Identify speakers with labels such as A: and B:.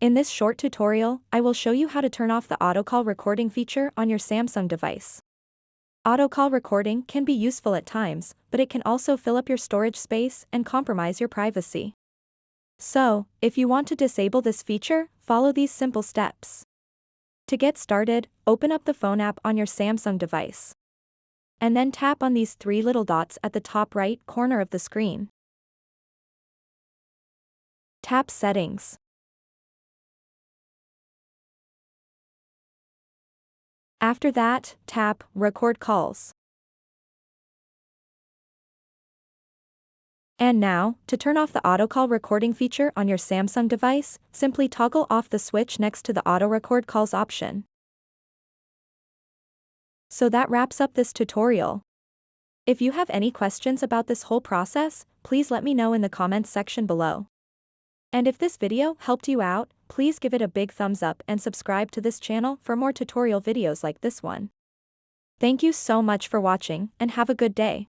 A: In this short tutorial, I will show you how to turn off the auto call recording feature on your Samsung device. Auto call recording can be useful at times, but it can also fill up your storage space and compromise your privacy. So, if you want to disable this feature, follow these simple steps. To get started, open up the phone app on your Samsung device. And then tap on these three little dots at the top right corner of the screen. Tap Settings. After that, tap Record Calls. And now, to turn off the auto call recording feature on your Samsung device, simply toggle off the switch next to the Auto Record Calls option. So that wraps up this tutorial. If you have any questions about this whole process, please let me know in the comments section below. And if this video helped you out, please give it a big thumbs up and subscribe to this channel for more tutorial videos like this one. Thank you so much for watching and have a good day.